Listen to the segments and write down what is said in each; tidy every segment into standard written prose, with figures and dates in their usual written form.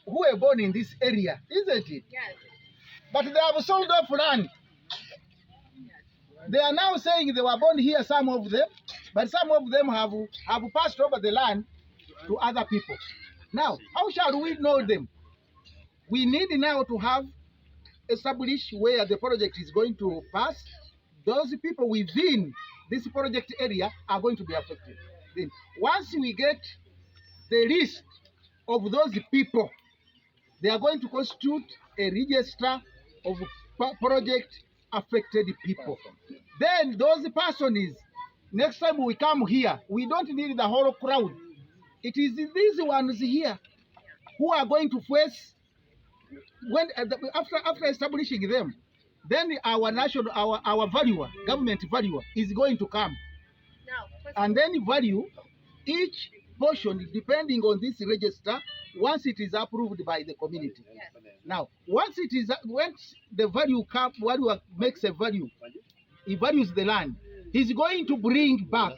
who were born in this area, isn't it? Yes. But they have sold off land. They are now saying they were born here, some of them, but some of them have passed over the land to other people. Now, how shall we know them? We need now to have established where the project is going to pass. Those people within this project area are going to be affected. Then, once we get the list of those people, they are going to constitute a register of project affected people. Then those persons, next time we come here, we don't need the whole crowd. It is these ones here who are going to face, when after establishing them, then our national, our valuer, government valuer is going to come. And then value each portion depending on this register once it is approved by the community. Yes. Now, once the value makes a value, he values the land, he's going to bring back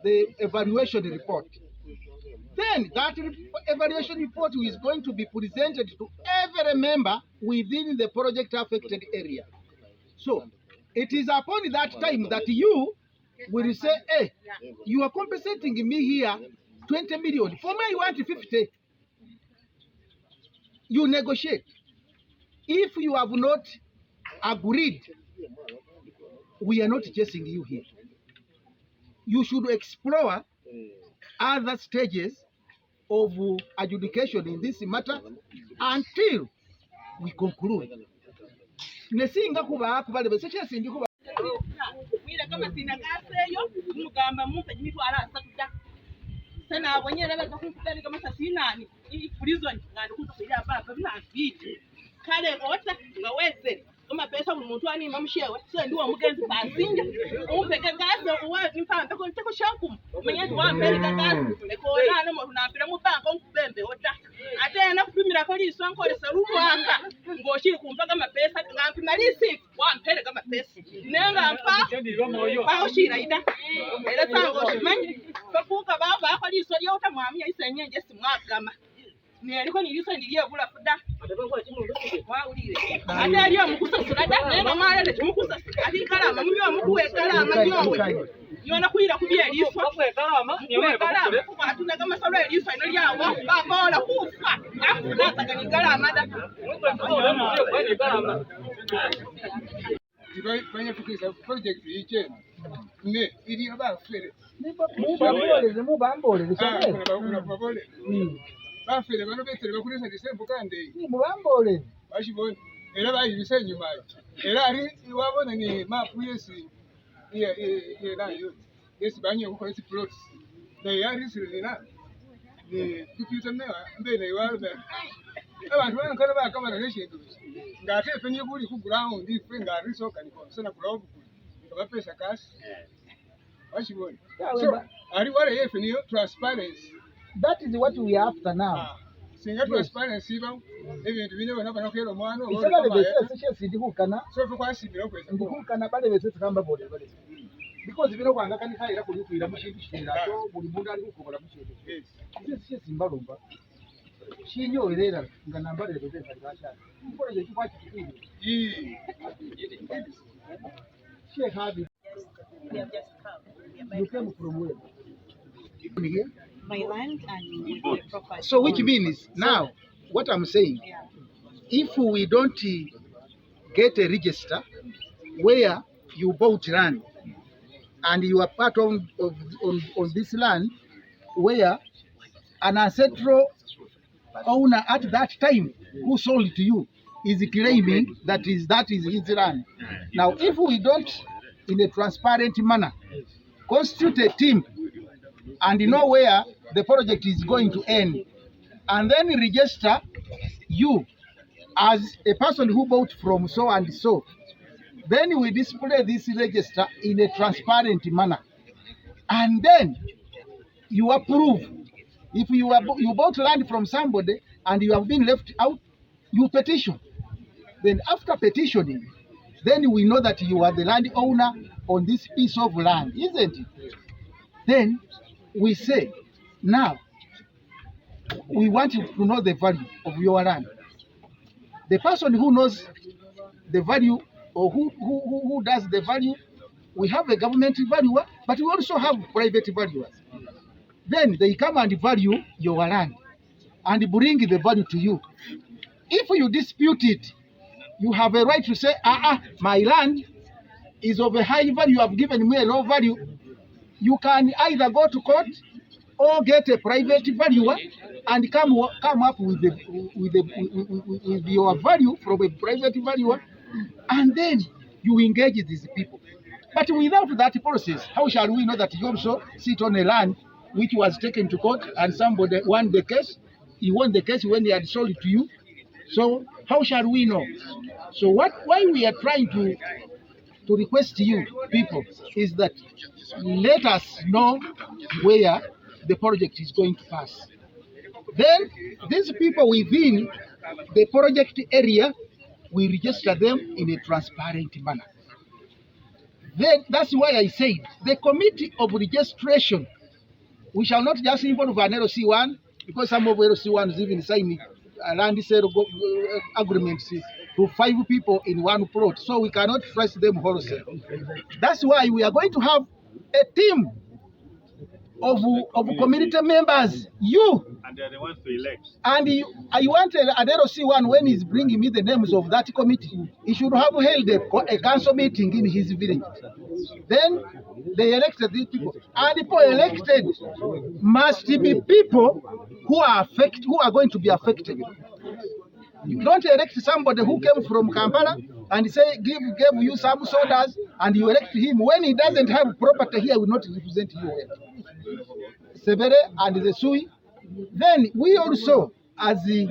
the evaluation report. Then that evaluation report is going to be presented to every member within the project affected area. So it is upon that time that you will say, hey, you are compensating me here 20 million. For me, you want 50. You negotiate. If you have not agreed, we are not chasing you here. You should explore other stages of adjudication in this matter until we conclude. Kama pesa umuntu ani mamshewe so ndiwo mugenzi basinja umpeke gaso uwa impampe ko nteko shakum manyati wa America gaso ekona no muntu nampira mu banka nkubembe ota ate na kupimira ko liswa nkolesa rukwanga ngoshiri kumva kama pesa ngampima lisi wa mpere kama pesa nenga mpa ba oshira ida era tango shimanyi fakuka baba ko liswa lyo tamwamya isenyenje simwagama Niko niliso ndiye bula fuda waulire ate aliyo mukusasula da nenga maalele mukusasula ati kalama mbiwa mukuwe kalama yowe yona kuira kubye liswa kuwe kalama niwe kalama kuba atuna kama solo liswa ino lyawo bakola kufa afuna takani kalama da kwani kalama Kwenye tukisa project iche ne ili abafere mubambole bafere bano betere bakuresa disembo kandi ni mubambole bashibone era bayibise nyuma era ari wabona ni map yesi nayo yesi banye ko isi plots na yari sirina ni kupita mewa mbele iwabe abantu bana kana bakamara neshindu ngate fenye kuri ku ground ife ngari soka ni konsana kulawo kuri pesa kasi bashibone so ari wale yefe ni transparency. That is what we are after now. Singa transparency ba ebintu bine bona bana kwero mwana o isaba bese sese ndikukana so for kwasibira kwese ndikukana bale bese tukamba bode bale because bino kwanga kandi khaira kuli kuira mushindu shira to buli mundu ali kukola mushindu sese sese mbalomba shinyo irera nganamba lero bese ngashaka ikora je kwati kikiri she habi we have just come. You came from where? Here? My land and my property. So which means now what I'm saying, if we don't get a register where you bought land and you are part on this land where an ancestral owner at that time who sold it to you is claiming that is his land. Now if we don't in a transparent manner constitute a team and know where the project is going to end, and then register you as a person who bought from so and so, then we display this register in a transparent manner, and then you approve. If you bought land from somebody and you have been left out, you petition. Then after petitioning, then we know that you are the landowner on this piece of land, isn't it? Then we say, now, we want you to know the value of your land. The person who knows the value, or who does the value, we have a government valuer, but we also have private valuers. Then they come and value your land and bring the value to you. If you dispute it, you have a right to say, my land is of a high value, you have given me a low value. You can either go to court or get a private valuer and come up with your value from a private valuer, and then you engage these people. But without that process, how shall we know that you also sit on a land which was taken to court and somebody won the case? He won the case when he had sold it to you. So how shall we know? So why we are trying to request to you people is that let us know where the project is going to pass. Then these people within the project area, we register them in a transparent manner. Then that's why I said the committee of registration, we shall not just involve an LC1, because some of LC1s even sign land sale agreements to 5 people in one plot, so we cannot trust them wholesale. That's why we are going to have a team of community members, and they're the ones to elect. And I wanted an LC1, when he's bringing me the names of that committee, he should have held a council meeting in his village. Then they elected these people, and people elected must be people who are going to be affected. You don't elect somebody who came from Kampala and say gave you some sodas and you elect him when he doesn't have property here, will not represent you well. Sebere and the Sui. Then we also, as the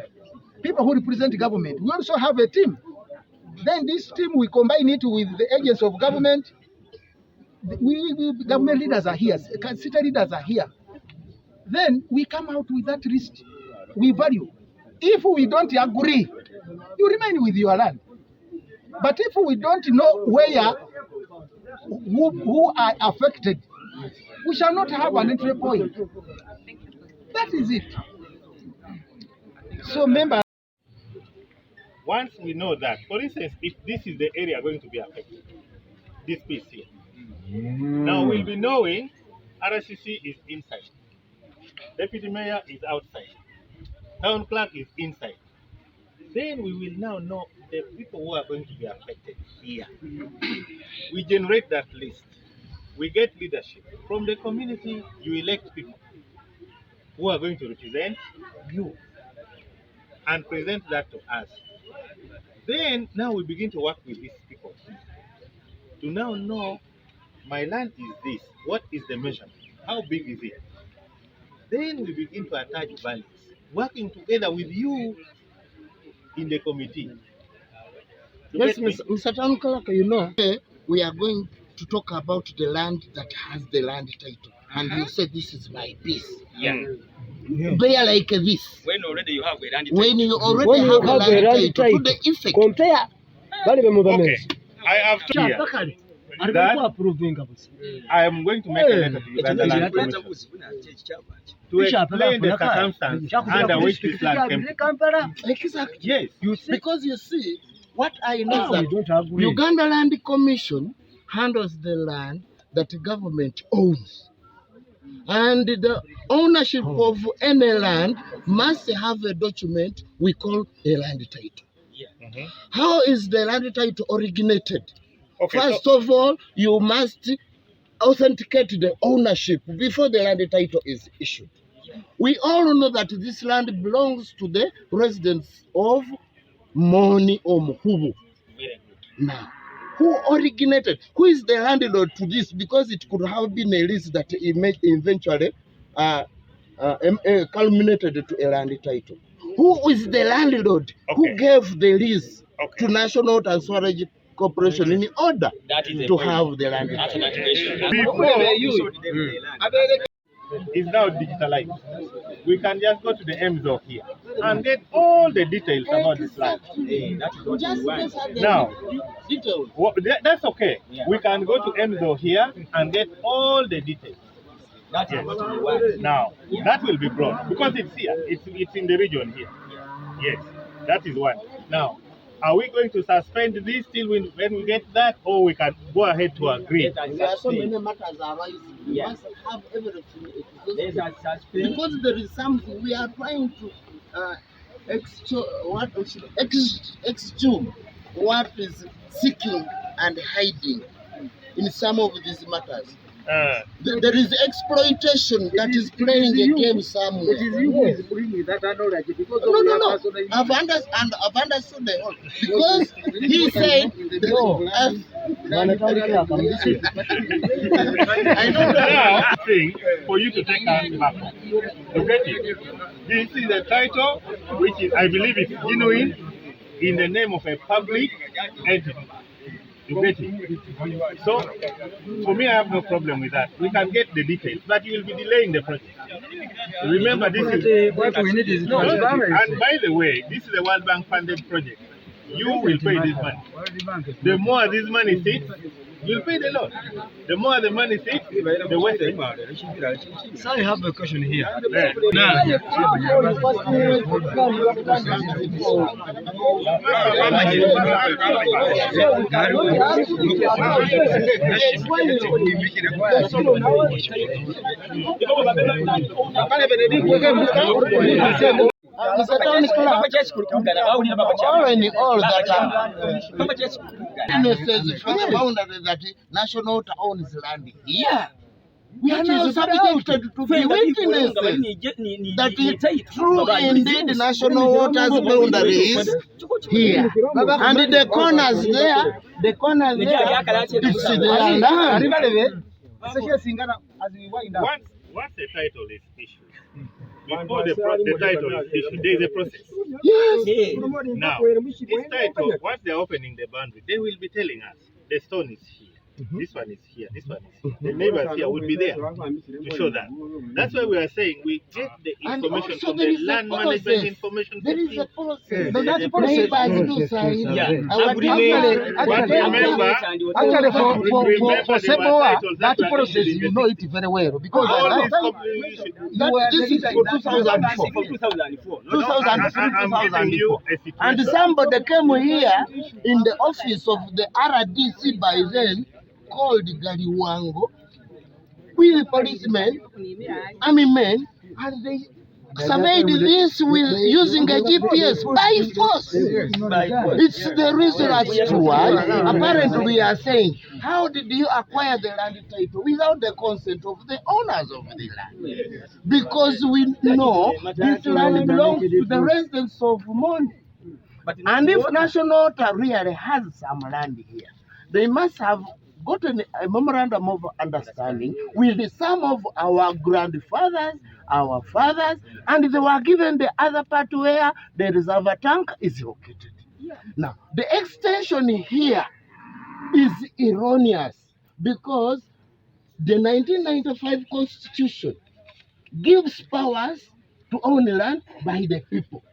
people who represent the government, we also have a team. Then this team, we combine it with the agents of government. Government leaders are here, city leaders are here. Then we come out with that list. We value. If we don't agree, you remain with your land. But if we don't know who are affected, we shall not have an entry point. That is it. So members, once we know that, for instance, if this is the area going to be affected, this piece here, now we'll be knowing RCC is inside, deputy mayor is outside, town clerk is inside. Then we will now know the people who are going to be affected here. We generate that list. We get leadership. From the community, you elect people who are going to represent you and present that to us. Then now we begin to work with these people to now know my land is this. What is the measurement? How big is it? Then we begin to attach values, working together with you in the committee. Yes, Mr. Town Clerk, you know, we are going to talk about the land that has the land title. And you said this is my piece. Yeah. Compare like this. When already you have a land When you already have a land title, to the effect. Compare. Okay. I have to hear that I am going to make a letter to Uganda Land Commission to explain the circumstance under which this land came to. Exactly. Yes. Because you see, what I know is that Uganda Land Commission handles the land that the government owns. And the ownership of any land must have a document we call a land title. Mm-hmm. How is the land title originated? Okay, First of all, you must authenticate the ownership before the land title is issued. We all know that this land belongs to the residents of Moni or Muhubu. Now, who originated? Who is the landlord to this? Because it could have been a lease that eventually culminated to a land title. Who is the landlord? Okay. Who gave the lease Okay. to National and Storage Corporation in order to have the land That's an title? activation. Is now digitalized. We can just go to the MZO here and get all the details about this land. Now, that's okay. We can go to MZO here and get all the details. Yes. Now, that will be brought because it's here. It's in the region here. Yes, that is one. Now, are we going to suspend this till when we get that, or we can go ahead to agree? There are so many matters arising. We must have everything exhausted. Because there is something we are trying to exhume what is seeking and hiding in some of these matters. There is exploitation that is playing a game somewhere. It is you who is bringing that knowledge because No. I've understood the whole. Because he said, I know now thing for you to take us back. You get it? This is a title which is, I believe it's genuine in the name of a public entity. You get it? So, for me, I have no problem with that. We can get the details, but you will be delaying the project. Remember, this is what we need is and by the way, this is a World Bank funded project. You will pay this money. The more this money sits, you'll pay the loan. The more the money sits, the worse it is. So I have a question here. Mr. Tony Clark, following all that witnesses from the boundary that National Water owns land here. We are now subjected to be witnesses that it true indeed National Water's boundary is here. And the corners there, it's the land. Once the title is issued, before the title is issued, there is a process. Yes. Now, this title, once they are opening the boundary, they will be telling us the stone is here. This one is here, this one is here. The neighbors here will be there to show that. That's why we are saying we get the information from the land management information. There is a process. No, that's process. Actually, for Seboa, that process you know it very well because this is for 2004. 2004. And somebody came here in the office of the RDC by then, called Galiwango, with policemen, army men, and they surveyed this with using a GPS by force. It's the reason as to why apparently we are saying, how did you acquire the land title without the consent of the owners of the land? Because we know this land belongs to the residents of Mondi. And if National Water really has some land here, they must have gotten a memorandum of understanding with some of our grandfathers, our fathers, and they were given the other part where the reservoir tank is located. Now, the extension here is erroneous because the 1995 Constitution gives powers to own land by the people.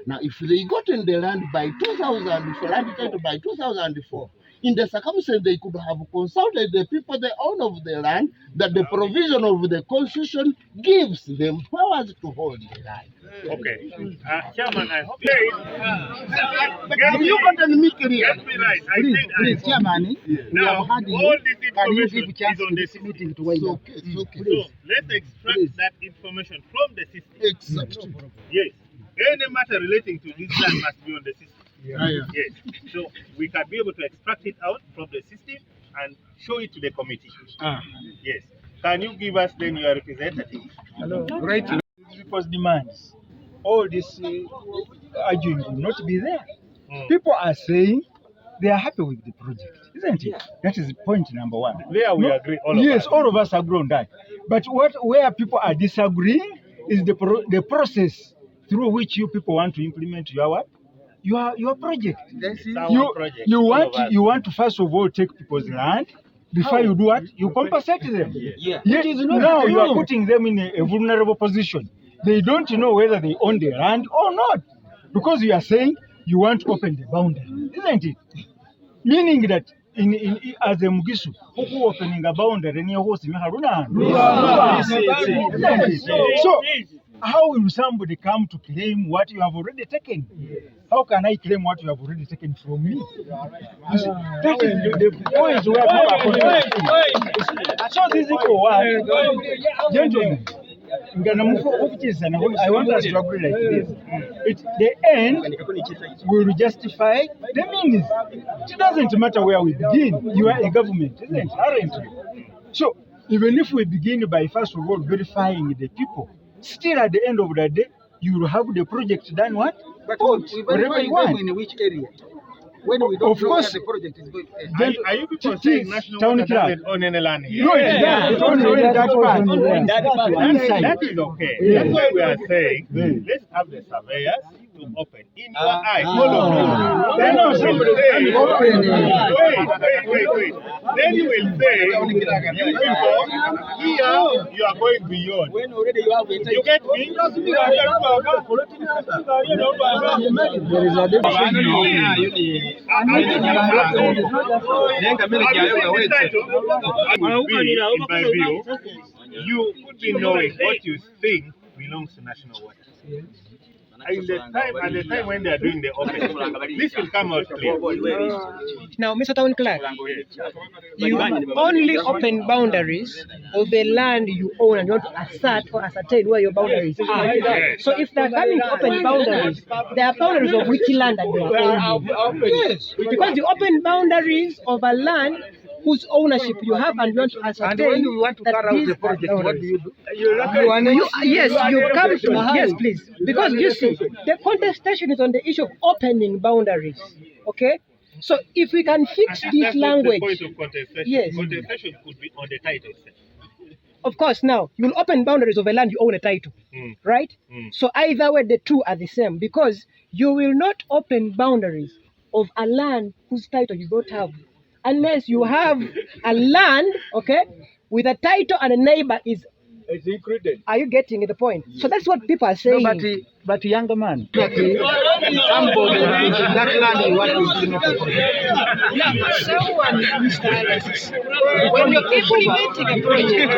Now, if they gotten the land by 2000, for land title by 2004, in the circumstance they could have consulted the people, the owner of the land, that the provision of the Constitution gives them powers to hold the land. Okay. Chairman, I hope You got an mic here. Get me right. I said Please, Chairman, now, all this can you information give chance is on the to system. meeting to weigh up? It's okay. So, let's extract that information from the system. Exactly. Yes. Any matter relating to this land must be on the system. Yes. So we can be able to extract it out from the system and show it to the committee. Yes. Can you give us then your representative? Hello. Right. People's demands. All this arguing will not be there. People are saying they are happy with the project, isn't it? That is point number one. There we agree. All of Yes, us. all of us agree on that. But where people are disagreeing is the process through which you people want to implement your project. You want to first of all take people's land before you do what? You compensate them. Yeah. Yet now you are putting them in a vulnerable position. They don't know whether they own the land or not, because you are saying you want to open the boundary, isn't it? Meaning that as a Mugisu, who opening a boundary near horse in Haruna. So, how will somebody come to claim what you have already taken? How can I claim what you have already taken from me? That is the point where so this is for gentlemen. I want us to agree like this. The end will justify the means. It doesn't matter where we begin. You are a government, isn't it? Aren't you? So even if we begin by first of all verifying the people, still at the end of the day, you will have the project done what? But we whatever you want. in which area? When we don't know where the project is going to end. Are you people saying national water doesn't own any land here? No, it's only that part. That is okay. That's why we are saying, let's have the surveyors to open. In your eye, all of you. Then somebody say, wait. Then you will say, you people, here you are going beyond. When already you have you get me? There is a difference. You could be knowing what you think belongs to national water. At the time when they are doing the opening, this will come out clear. Now, Mr. Town Clerk, you only open boundaries of the land you own and you want to assert or ascertain where your boundaries are. Yes. So if they're coming to open boundaries, they are boundaries of which land that they are owning. Yes. Because you open boundaries of a land whose ownership you have and you want to ascertain. And when you want to carry out the project, what do you do? Yes, please. Because you see, the contestation is on the issue of opening boundaries. Okay? So if we can fix this That's language. the point of contestation. Yes. Contestation could be on the title itself. Of course, now you'll open boundaries of a land you own a title, right? So either way, the two are the same because you will not open boundaries of a land whose title you don't have, unless you have a land, okay, with a title and a neighbor is included. Are you getting the point? So that's what people are saying. No, but younger man, somebody that land you want to implement a project. Someone, Mr. Alex, when you're implementing a project,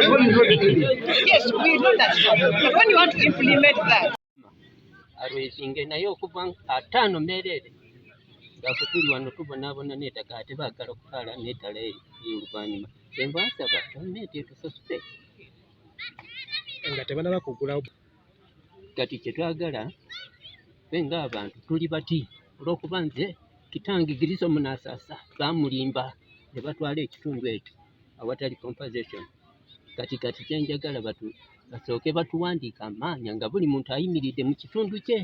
yes, we know that. But when you want to implement that, arwesinge naye okuva ataano merere ng'afe tuli wano tubonaabona n'ettaka ate baagala okukaala n'ettala y'oluvannyuma kyenva nsaba gavumenti etusasule nga tebanaba kugulawo. kati kye twagala ffe ng'abantu tuli bati olw'okuba nze kitange Giriso Munaasasa baamulimba ne batwala ekitundu ekyo awatali compensation. Kati kye njagala basooke batuwandiika amaanya nga buli muntu ayimiridde mu kitundu kye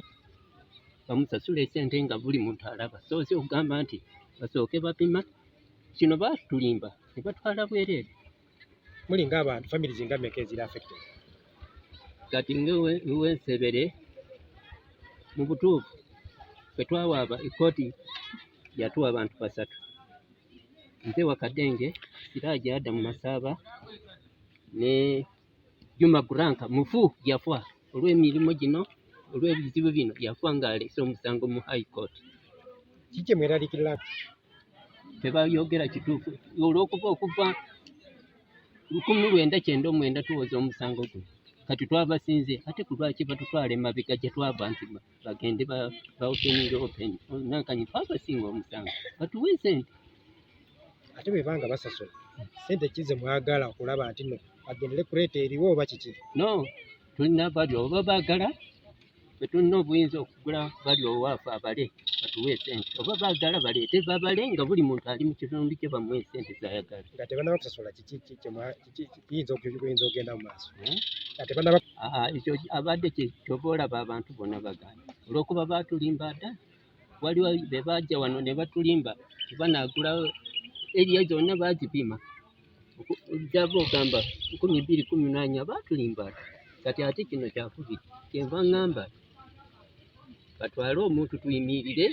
bamusasula esente nga buli muntu alaba. So si okugamba nti basooke bapima kino baatulimba ne batwala bwereere. Muli ng'abantu families nga mmeka eziri affected? Kati ng'ewensebere mu butuufu ffe twawaaba ekkooti yatuwa abantu 3. Mpewa Kadenge, Siraaji Adamu Masaaba ne Juma Guranka mufu yafa olw'emirimu gino olw'ebizibu bino yafa ng'alese omusango mu High Court. Kiki mweraliikirira? Tebayogera kituufu olw'okuva okuva 1999 tuwoza omusango guno kati twabasinze ate ku lwaki batutwala emabega gye twava nti bagende baopening nankanyi twabasinga omusango batuwe sente. Ate bwe banga basasula sente kize mwagala okulaba nti no agendere kuleeta eriwo oba kiki? No, tulina bali oba baagala ffe tulina obuyinza okugula bali owaafe abale batuwe sente oba baagala baleete babale nga buli muntu ali mu kitundu kye bamuwe sente z'ayagala. Nga tebanaba kusasula kiki kiyinza ogenda mu maaso? Ekyo abadde kyova olaba abantu bonna bagana olw'okuba baatulimba dda waliwo be bajja wano ne batulimba tebanaagulawo eriya zonna baazipima gyava ogamba 2018 baatulimba kati ate kino kyakubiri kyenva ngamba batwale omuntu tuyimirire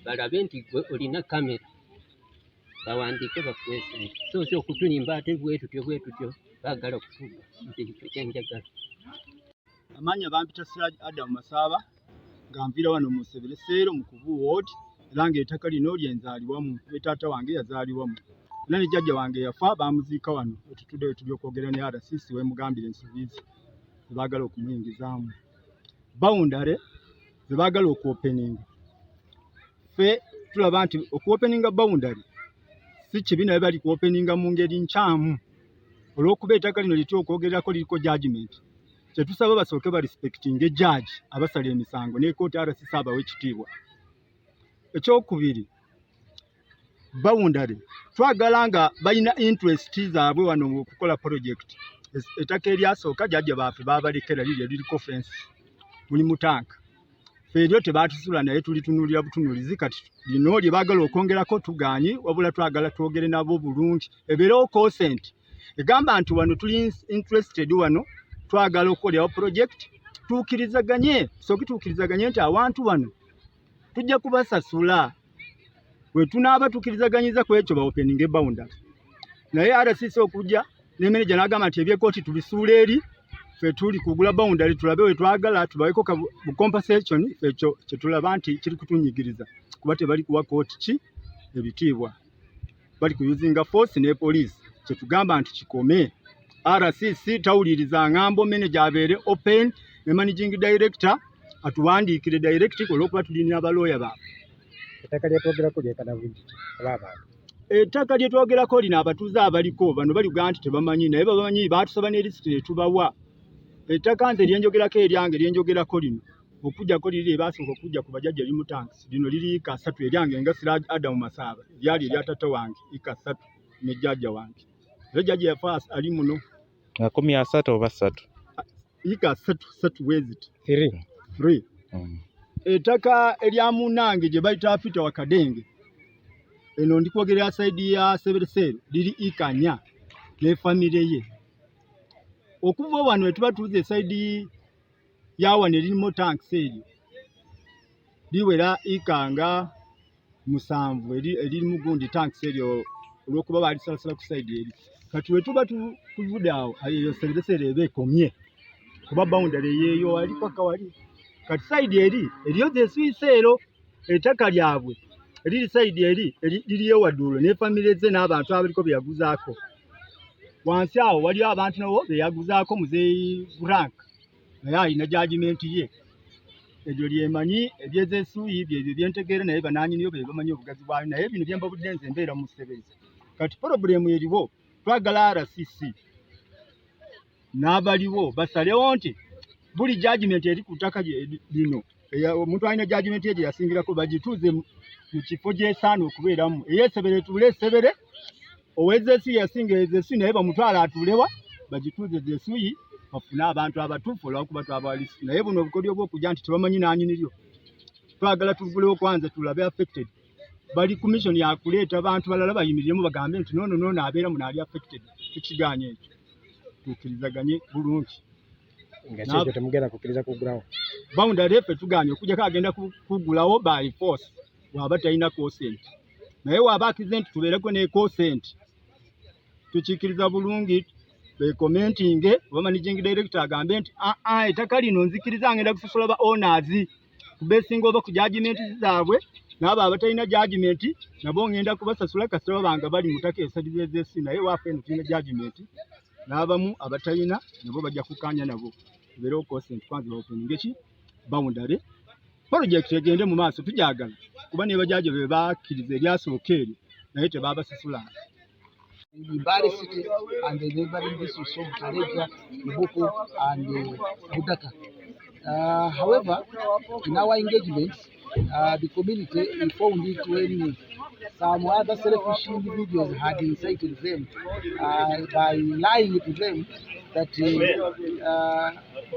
balabe nti gwe olina kamera bawandiike bafuwe sente so si okutulimba ate bwetutyo baagala kutuba nti ekyo kyenjagala. Amanya bampita Siraaji Adamu Masaaba nga nviira wano mu Nsebere Seero mu Kuvu Ward era ng'ettaka lino lye nzaalibwamu ne taata wange yazaalibwamu. nani jjajja wange yafa bamuziika wano etutudde tulyokwogera ne RCC wemugambire ensobizi zebaagala okumuyingizaamu boundary zebaagala okuopeninga ffe tulaba nti okuopeninga boundary si kibi naye bali kuopeninga mu ngeri nkyamu olw'okuba ettaka lino litya okwogererako liriko judgment kyetusaba basooke barespectinga ejjaaji abasala emisango ne kkooti RCC abawe ekitiibwa. Ekyokubiri, boundary twagala nga balina interest zaabwe wano mu kukola project. Ettaka eryasooka jjajja baffe baabalekera liri eririko fence mulimu tanka ffe eryo tebaatusula naye tulitunuulira butunuulizi kati lino lye baagala okwongerako tugaanyi wabula twagala twogere nabo bulungi ebeerewo consent egamba nti wano tuli interested wano twagala okukolerawo project tuukirizaganye sooki tuukirizaganye nti awantu wano tujja kubasasula bwe tunaaba tukkirizaganyiza ku ekyo baopeninga boundary naye RCC okujja ne manager n'agamba nti ebyekooti tubisuula eri ffe tuli kugula boundary tulabe we twagala tubaweko compensation ekyo kye tulaba nti kiri kutunyigiriza kuba tebali kuwa kooti ki ebitiibwa bali kuyuzinga force ne police kye tugamba nti kikome. RCC tawuliriza ngambo manager abeere open ne managing director atuwandiikire direct olw'okuba tulina abalooya baabwe. ettaka lyetwogerako lyekanabundi abantu ettaka lyetwogerako lino abatuuze abaliko bano baligamba nti tebamanyi naye babamanyi baatusaba ne lisiti ne tubawa. Ettaka nze lyenjogerako eryange lyenjogerako lino okujjako liri ebaasooka okujja ku bajjajja limu tanks lino liri ika 3 eryange nga Siraaj Adamu Masaaba lyali erya taata wange ika 3 ne jjajja wange era jjajja yafa ali muno 30 oba 3 ika 3 weziti 3 ettaka erya munange gye bayita Peter Wakadenge eno ndikwogerera saidi ya Seberesero liri ika 4 ne famire ye okuva wano etuba tuze saidi ya wano erimo tanks eryo liwera ikanga 7 eri mugundi tanks eryo olw'okuba baalisalasala ku saidi eri kati wetuba tuvude awo ayo Seberesero eba ekomye kuba boundary yeeyo ali paka wali kati saidi eri eriyo zesuiseero ettaka lyabwe eriri saidi eri liriyo Wadulo ne famire ze n'abantu abaliko beyaguzaako wansi awo waliyo abantu nabo beyaguzaako muzeeyi Frank naye alina judgment ye ebyo lyemanyi ebyezesuuyi byebyo byentegeera naye banaanyiniyo be bamanyi obugazi bwayo naye bino byembabudde nze mbeera mu Ssebeze kati problemu eriwo twagala RCC n'abaliwo basalewo nti buli judgment eri ku ttaka lino omuntu alina judgment ye gye yasingirako bagituuze mu kifo gy'esaana okubeeramu eyeesebere tuule esebere owezeesuuyi yasinga ezeesuuyi naye bamutwala atuulewa bagituuze zeesuuyi bafune abantu abatuufu olw'okuba twaba lisiti naye buno obukodyo bw'okujja nti tebamanyi n'anyiniryo twagala tugulewo kwanza tulabe affected bali commission yakuleeta abantu balala bayimiriremu bagambe nti noono abeera muno ali affected tukiganye ekyo tukirizaganye bulungi nga temugenda kukkiriza kugulawo boundary ffe tuganye okujjako agenda kugulawo by force waba talina consent naye waba akize nti tubeereko ne consent tukiikiriza bulungi bekomentinge oba managing director agambe nti ettaka lino nzikiriza ngenda kusasula ba owners kubesinga oba ku judgment zaabwe n'abo abatalina judgment nabo ngenda kubasasula kasita babanga bali mu ttaka esadizeezesi naye waffe eno tulina judgment n'abamu abatalina nabo bajja kukkaanya nabo tubeerewo consent kwanza baopeninga eki boundary project egende mu maaso tujagala kuba ne bajjajja be bakkiriza eryasooka eryo naye tebaabasasula. Mbale city and the neighboring districts of Kareja, Ibuku and Budaka. However, in our engagements, the community found it when some other selfish individuals had incited them by lying to them that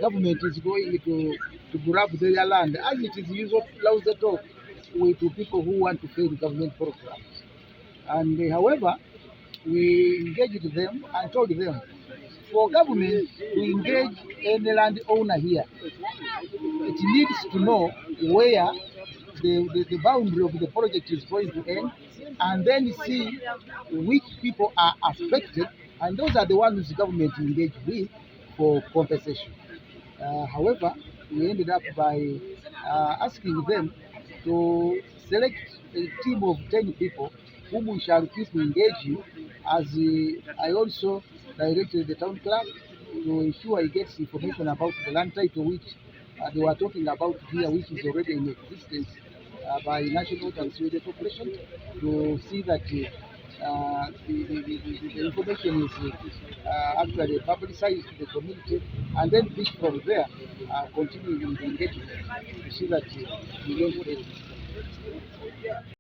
government is going to grab their land, as it is usual to talk to people who want to fail government programs. And however, we engaged them and told them, for government to engage any landowner here, it needs to know where the boundary of the project is going to end, and then see which people are affected, and those are the ones the government engaged with for compensation. However, we ended up by asking them to select a team of 10 people whom we shall keep engaging, as I also directed the town clerk to ensure he gets information about the land title which they were talking about here, which is already in existence by National Water and Sewage Corporation, to see that the information is actually publicized to the community, and then push from there, continue with the engagement to see that we don't